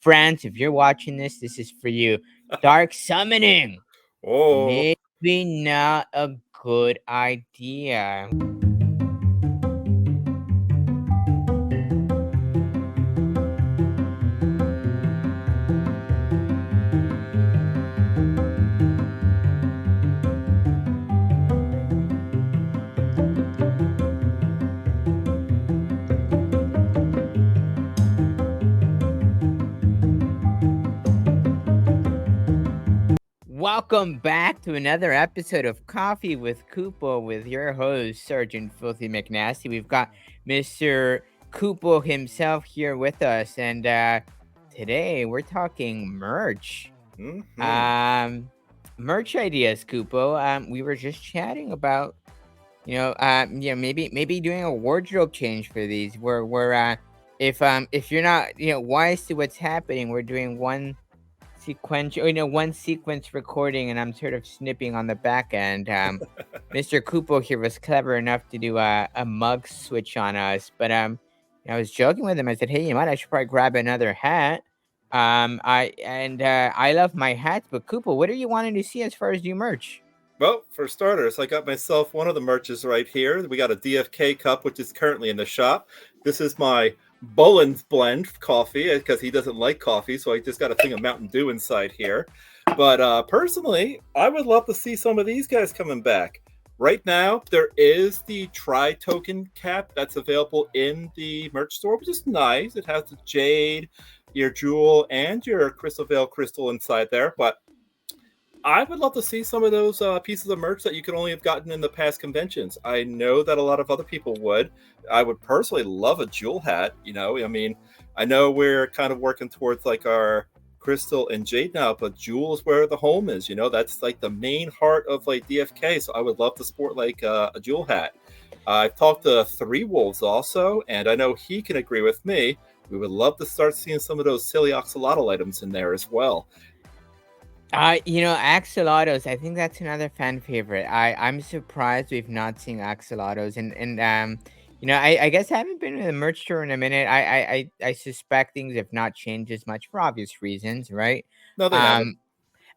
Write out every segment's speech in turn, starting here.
France, if you're watching this is for you. Darksummoning. Oh, Maybe not a good idea. Welcome back to another episode of Coffee with Kupo with your host, Sergeant Filthy McNasty. We've got Mr. Kupo himself here with us, and today we're talking merch. hmm Um, Merch ideas, Kupo. We were just chatting about, maybe doing a wardrobe change for these. If you're not, wise to what's happening, we're doing one sequence recording, and I'm sort of snipping on the back end. Mr. Kupo here was clever enough to do a mug switch on us, but I was joking with him. I said, "Hey, you might I should probably grab another hat." I love my hats, but Kupo, what are you wanting to see as far as new merch? Well, for starters, I got myself one of the merches right here. We got a DFK cup, which is currently in the shop. This is my Bullen's blend coffee because he doesn't like coffee, so I just got a thing of Mountain Dew inside here. But personally, I would love to see some of these guys coming back. Right now, there is the Tri Token cap that's available in the merch store, which is nice. It has the jade, your jewel, and your Crystal Veil crystal inside there. But I would love to see some of those pieces of merch that you could only have gotten in the past conventions. I know that a lot of other people would. I would personally love a jewel hat. I mean, I know we're kind of working towards like our crystal and jade now, but jewel is where the home is. That's like the main heart of like DFK. So I would love to sport like a jewel hat. I've talked to Three Wolves also, and I know he can agree with me. We would love to start seeing some of those silly axolotl items in there as well. Axolotls. I think that's another fan favorite. I'm surprised we've not seen axolotls, I guess I haven't been to the merch store in a minute. I suspect things have not changed as much for obvious reasons, right? No, they haven't.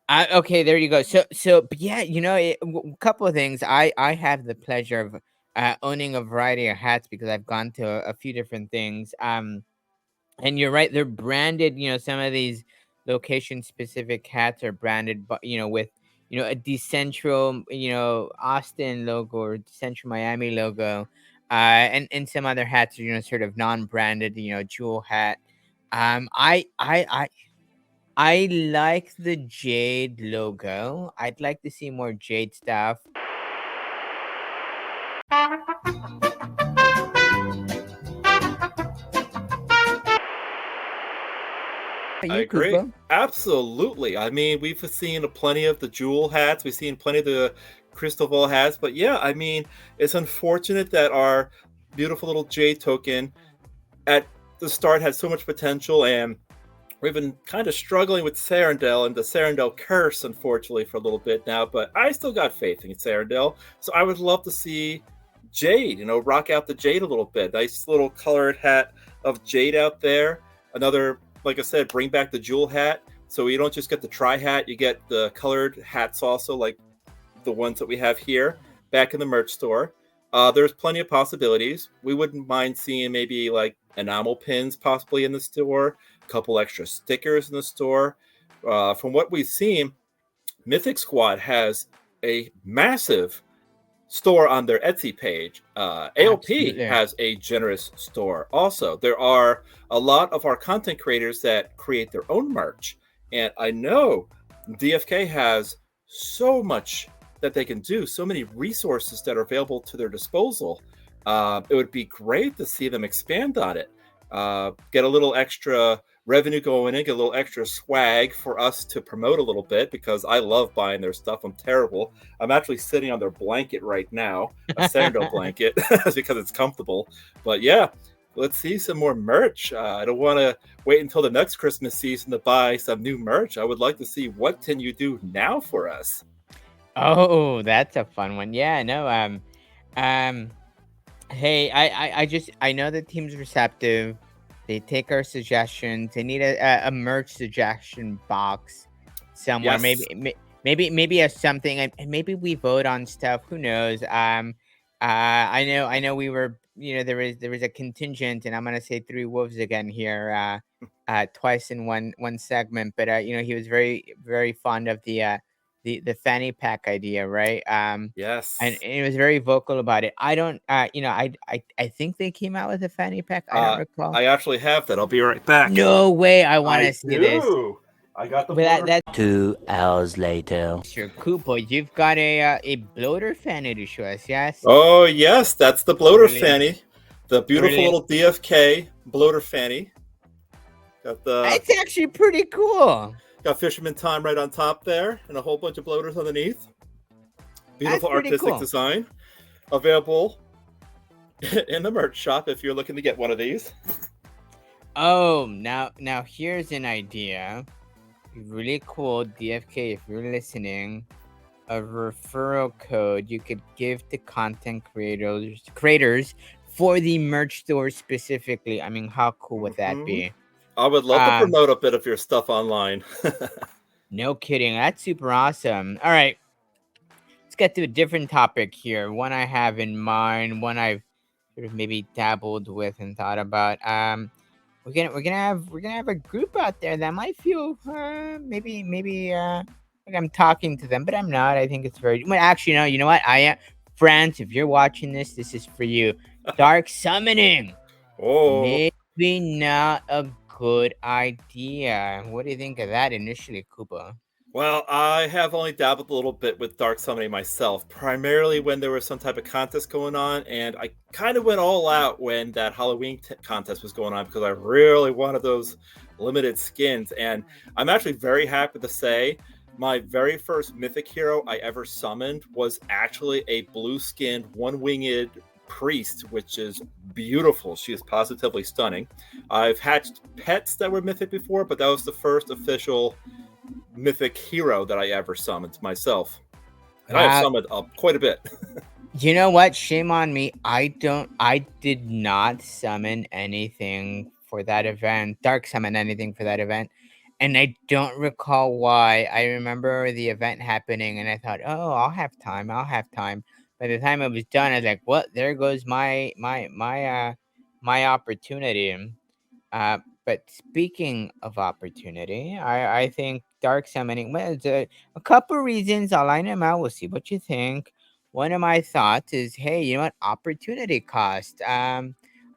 Um, okay, there you go. But yeah, a couple of things. I have the pleasure of owning a variety of hats because I've gone to a few different things. And you're right, they're branded. Some of these location specific hats are branded, but with a decentral, Austin logo or decentral Miami logo, and some other hats are sort of non-branded, jewel hat. I like the Jade logo. I'd like to see more Jade stuff. I You, agree. Koopa. Absolutely. I mean, we've seen plenty of the jewel hats. We've seen plenty of the crystal ball hats. But yeah, I mean, it's unfortunate that our beautiful little jade token at the start had so much potential, and we've been kind of struggling with Sarandel and the Sarandel curse, unfortunately, for a little bit now. But I still got faith in Sarandel. So I would love to see Jade, rock out the Jade a little bit. Nice little colored hat of Jade out there. Another, like I said, bring back the jewel hat. So you don't just get the tri hat, you get the colored hats also, like the ones that we have here back in the merch store. There's plenty of possibilities. We wouldn't mind seeing maybe like enamel pins possibly in the store, a couple extra stickers in the store. From what we've seen, Mythic Squad has a massive store on their Etsy page. AOP Absolutely. has a generous store also. There are a lot of our content creators that create their own merch. And I know DFK has so much that they can do, so many resources that are available to their disposal. It would be great to see them expand on it. Get a little extra revenue going in, get a little extra swag for us to promote a little bit, because I love buying their stuff. I'm terrible. I'm actually sitting on their blanket right now, a Sandal blanket, because it's comfortable. But yeah, let's see some more merch. I don't want to wait until the next Christmas season to buy some new merch. I would like to see what can you do now for us. Oh, that's a fun one. Yeah, no, um, hey, I know the team's receptive. They take our suggestions. They need a merch suggestion box somewhere. Yes. Maybe as something. And maybe we vote on stuff. Who knows? I know. We were. There was a contingent, and I'm gonna say Three Wolves again here. Twice in one segment. But he was very fond of the fanny pack idea, right? And Yes. he was very vocal about it. I don't, I think they came out with a fanny pack. I don't Uh, recall. I actually have that. I'll be right back. No way! I want I to see this. do. I got the But bloater. that's 2 hours later. Mr. Kupo. You've got a bloater fanny to show us. Yes, Oh yes, that's the bloater really, fanny, the beautiful really. little DFK bloater fanny. Got the It's actually pretty cool. got fisherman time right on top there, and a whole bunch of bloaters underneath. That's Beautiful pretty artistic cool. design, available in the merch shop if you're looking to get one of these. Oh, now here's an idea. Really cool, DFK. If you're listening, a referral code you could give to content creators for the merch store specifically. I mean, how cool would that Mhm. be? I would love to Um, promote a bit of your stuff online. no kidding. That's super awesome. All right, let's get to a different topic here. One I have in mind, one I've sort of maybe dabbled with and thought about. We're gonna have a group out there that might feel maybe like I'm talking to them, but I'm not. I think it's very well. Actually, no. You know what? I am France. If you're watching this is for you. Dark summoning. Oh, Maybe not a good idea. What do you think of that initially, Koopa? well, I have only dabbled a little bit with dark summoning myself, primarily when there was some type of contest going on, and I kind of went all out when that Halloween contest was going on because I really wanted those limited skins. And I'm actually very happy to say my very first mythic hero I ever summoned was actually a blue skinned, one winged priest, which is beautiful. She is positively stunning. I've hatched pets that were mythic before, but that was the first official mythic hero that I ever summoned myself. And I have Wow. summoned quite a bit. You know what? Shame on me. I did not summon anything for that event. Dark summon anything for that event. And I don't recall why. I remember the event happening and I thought, "Oh, I'll have time. I'll have time." By the time it was done, I was like, "What? There goes my opportunity." Uh, but speaking of opportunity, I think dark summoning. Well, it's a couple reasons. I'll line them out. We'll see what you think. One of my thoughts is, hey, you know what? Opportunity cost.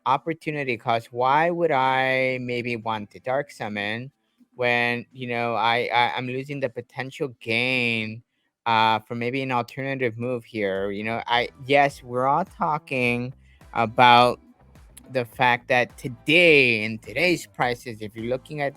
Opportunity cost. Why would I maybe want to dark summon when I'm losing the potential gain for maybe an alternative move here? Yes, we're all talking about the fact that today in today's prices, if you're looking at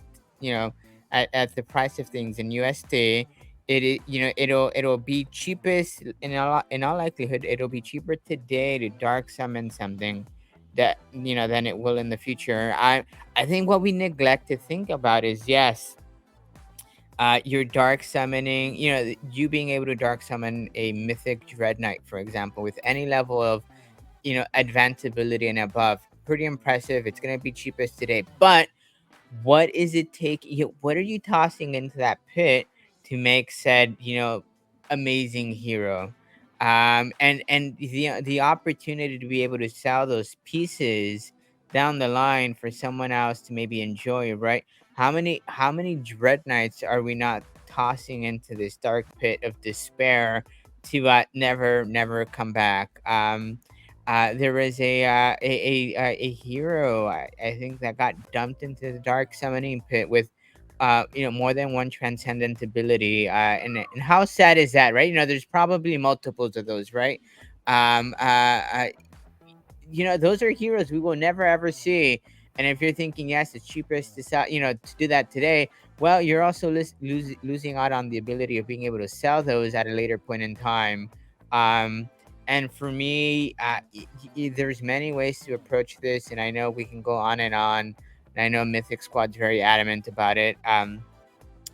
at the price of things in USD, it'll be cheapest in all likelihood. It'll be cheaper today to dark summon something that than it will in the future. I think what we neglect to think about is, yes, your dark summoning, you being able to dark summon a mythic dread knight, for example, with any level of advanced ability and above. Pretty impressive. It's gonna be cheapest today. But what is it what are you tossing into that pit to make said, amazing hero? And the opportunity to be able to sell those pieces down the line for someone else to maybe enjoy, right? How many dread knights are we not tossing into this dark pit of despair to never come back? There was a hero, I think, that got dumped into the dark summoning pit with more than one transcendent ability, and how sad is that, right? There's probably multiples of those, right? um uh, uh those are heroes we will never ever see. And if you're thinking, yes, it's cheapest to sell, to do that today, well, you're also losing out on the ability of being able to sell those at a later point in time. Um and for me, there's many ways to approach this, and I know we can go on and on, and I know Mythic Squad's very adamant about it. And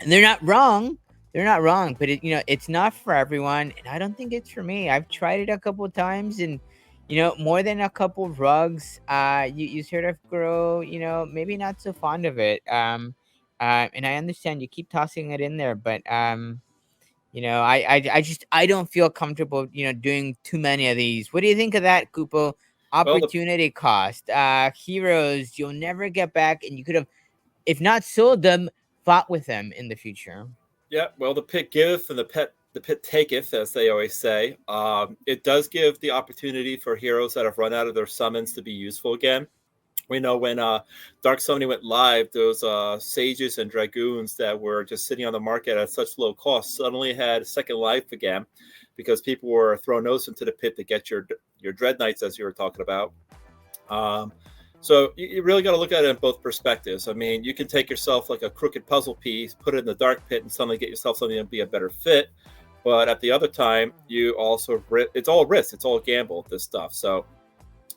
they're not wrong, but it's not for everyone, and I don't think it's for me. I've tried it a couple of times, and more than a couple rugs, you sort of grow, maybe not so fond of it. And I understand you keep tossing it in there, but I don't feel comfortable, doing too many of these. What do you think of that, Kupo? Well, the Opportunity cost. Heroes you'll never get back, and you could have, if not sold them, fought with them in the future. Yeah, well, the pit giveth and the pit taketh, as they always say. It does give the opportunity for heroes that have run out of their summons to be useful again. We know when Darksummoning went live, those sages and dragoons that were just sitting on the market at such low cost suddenly had second life again, because people were throwing those into the pit to get your dread knights, as you were talking about. So you really got to look at it in both perspectives. I mean, you can take yourself like a crooked puzzle piece, put it in the dark pit, and suddenly get yourself something that'd be a better fit. But at the other time, you also it's all risk, it's all gamble, this stuff. So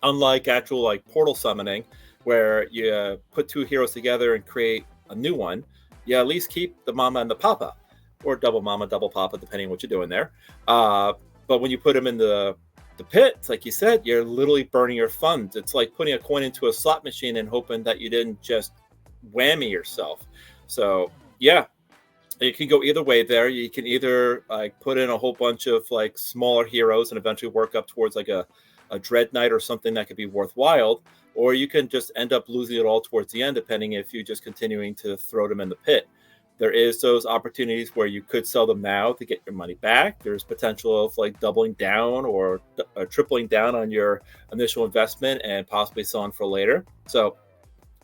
unlike actual like portal summoning, where you put two heroes together and create a new one, you at least keep the mama and the papa, or double mama, double papa, depending on what you're doing there. But when you put them in the pit, like you said, you're literally burning your funds. It's like putting a coin into a slot machine and hoping that you didn't just whammy yourself. So yeah, you can go either way there. You can either like put in a whole bunch of like smaller heroes and eventually work up towards like a dread knight or something that could be worthwhile, or you can just end up losing it all towards the end, depending if you're just continuing to throw them in the pit. There is those opportunities where you could sell them now to get your money back. There's potential of like doubling down or tripling down on your initial investment and possibly selling for later. So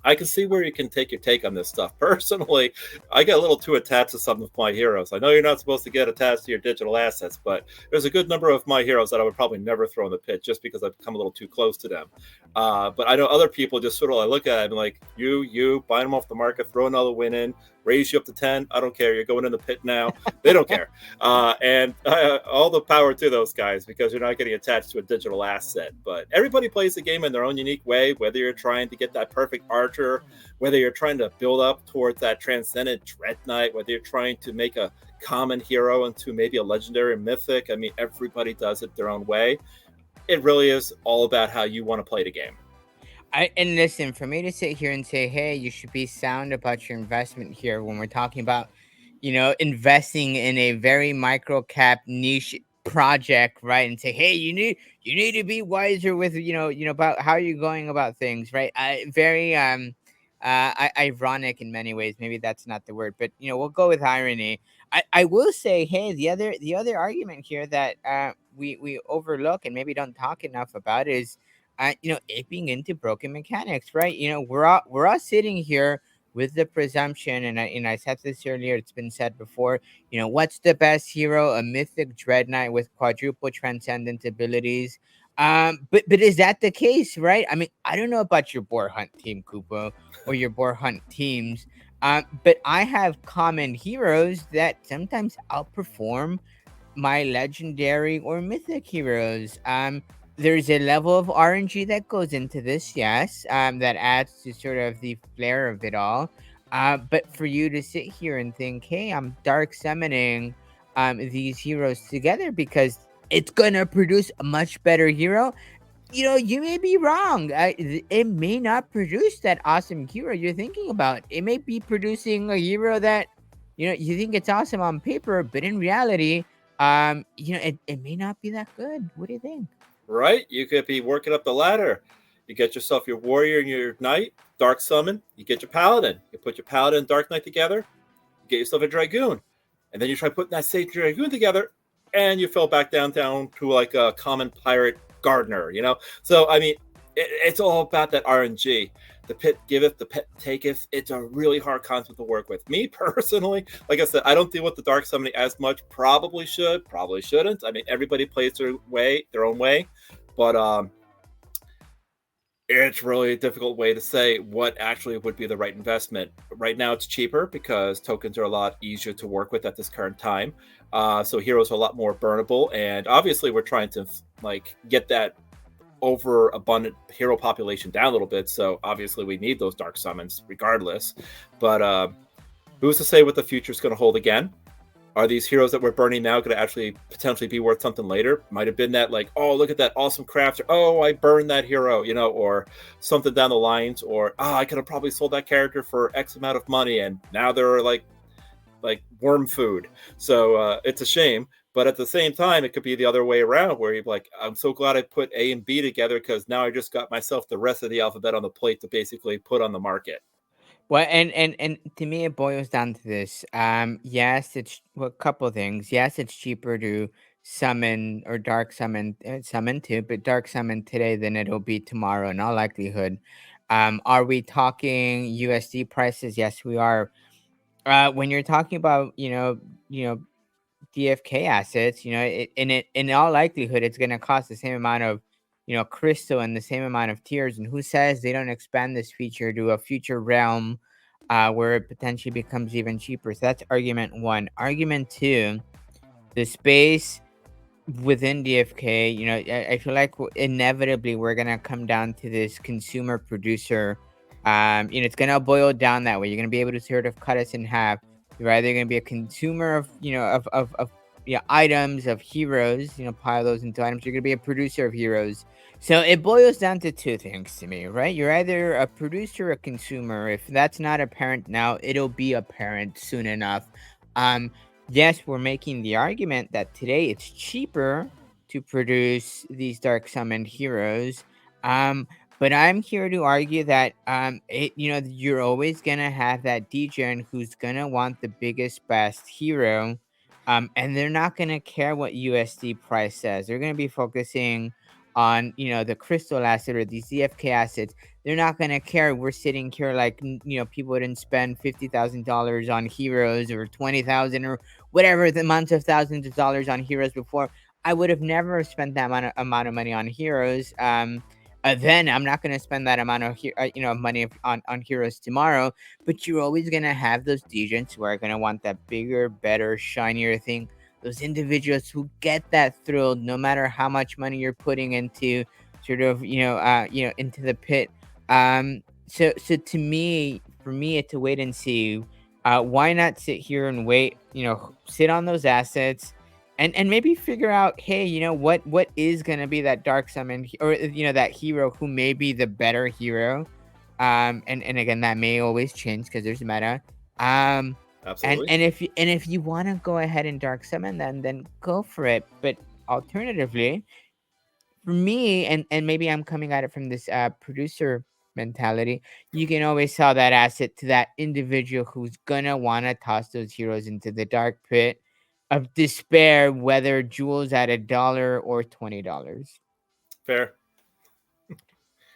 I can see where you can take your take on this stuff. Personally, I get a little too attached to some of my heroes. I know you're not supposed to get attached to your digital assets, but there's a good number of my heroes that I would probably never throw in the pit just because I've come a little too close to them. But I know other people just sort of like look at it and like, you, buying them off the market, throw another win in, raise you up to 10. I don't care. You're going in the pit now. They don't care. And all the power to those guys, because you're not getting attached to a digital asset. But everybody plays the game in their own unique way, whether you're trying to get that perfect archer, whether you're trying to build up towards that transcendent dread knight, whether you're trying to make a common hero into maybe a legendary mythic. I mean, everybody does it their own way. It really is all about how you want to play the game. And listen, for me to sit here and say, hey, you should be sound about your investment here when we're talking about, investing in a very micro cap niche project, right? And say, hey, you need to be wiser with, about how you're going about things, right? Very ironic in many ways. Maybe that's not the word, but we'll go with irony. I will say, hey, the other argument here that we overlook and maybe don't talk enough about is it being into broken mechanics, right? We're all sitting here with the presumption, and I said this earlier, it's been said before, what's the best hero? A mythic dread knight with quadruple transcendent abilities. But is that the case, right? I mean, I don't know about your boar hunt team, Kupo, or your boar hunt teams. But I have common heroes that sometimes outperform my legendary or mythic heroes. There's a level of RNG that goes into this, yes, that adds to sort of the flair of it all. But for you to sit here and think, hey, I'm dark summoning these heroes together because it's gonna produce a much better hero, you may be wrong. It may not produce that awesome hero you're thinking about. It may be producing a hero that you think it's awesome on paper, but in reality, it may not be that good. What do you think? Right? You could be working up the ladder. You get yourself your warrior and your knight, dark summon. You get your paladin. You put your paladin and dark knight together. You get yourself a dragoon, and then you try putting that same dragoon together, and you fell back down to like a common pirate gardener. So I mean, it's all about that RNG. The pit giveth, the pit taketh. It's a really hard concept to work with. Me personally, like I said, I don't deal with the dark summoning as much. Probably should, probably shouldn't. I mean, everybody plays their own way, but it's really a difficult way to say what actually would be the right investment. Right now, it's cheaper because tokens are a lot easier to work with at this current time. So heroes are a lot more burnable, and obviously, we're trying to get that overabundant hero population down a little bit, so obviously we need those dark summons regardless. But who's to say what the future is going to hold again? are these heroes that we're burning now going to actually potentially be worth something later? Might have been that, like, oh, look at that awesome crafter. Oh, I burned that hero, or something down the lines. Or, I could have probably sold that character for X amount of money, and now they're like worm food. So it's a shame. But at the same time, it could be the other way around, where you're like, I'm so glad I put A and B together, because now I just got myself the rest of the alphabet on the plate to basically put on the market. Well, and to me, it boils down to this. Yes, it's well, a couple things. Yes, it's cheaper to summon or dark summon too, but dark summon today than it'll be tomorrow in all likelihood. Are we talking USD prices? Yes, we are. When you're talking about DFK assets, in all likelihood, it's going to cost the same amount of, crystal and the same amount of tiers. And who says they don't expand this feature to a future realm, where it potentially becomes even cheaper? So that's argument one. Argument two, the space within DFK, I feel like inevitably we're gonna come down to this consumer producer. It's gonna boil down that way. You're gonna be able to sort of cut us in half. You're either gonna be a consumer of, of items, of heroes, pile those into items. You're gonna be a producer of heroes. So it boils down to two things to me, right? You're either a producer or a consumer. If that's not apparent now, it'll be apparent soon enough. Um, yes, we're making the argument that today it's cheaper to produce these dark summoned heroes. Um, but I'm here to argue that you're always gonna have that degen who's gonna want the biggest best hero. And they're not gonna care what USD price says. They're gonna be focusing on the crystal asset or these DFK assets. They're not gonna care. We're sitting here like people didn't spend $50,000 on heroes or 20,000 or whatever the amounts of thousands of dollars on heroes before. I would have never spent that amount of money on heroes. Then I'm not going to spend that amount of money on heroes tomorrow. But you're always going to have those degens who are going to want that bigger, better, shinier thing. Those individuals who get that thrill, no matter how much money you're putting into sort of into the pit. So to me, for me, it's a wait and see. Why not sit here and wait? Sit on those assets, and maybe figure out, hey, what is gonna be that dark summon or that hero who may be the better hero. And again, that may always change because there's meta. Absolutely. And if you want to go ahead and dark summon, then go for it. But alternatively, for me, and maybe I'm coming at it from this producer mentality, you can always sell that asset to that individual who's gonna want to toss those heroes into the dark pit of despair, whether jewels at $1 or $20. Fair.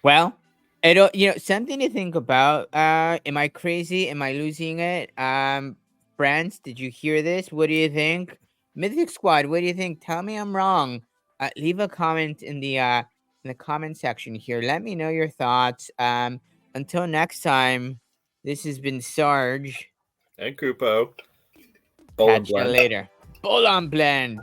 Well, it'll something to think about. Am I crazy? Am I losing it? Friends, did you hear this? What do you think? Mythic Squad, what do you think? Tell me I'm wrong. Leave a comment in the comment section here. Let me know your thoughts. Until next time, this has been Sarge. And Kupo. Bowl and Catch you blend. later. Bowl on blend.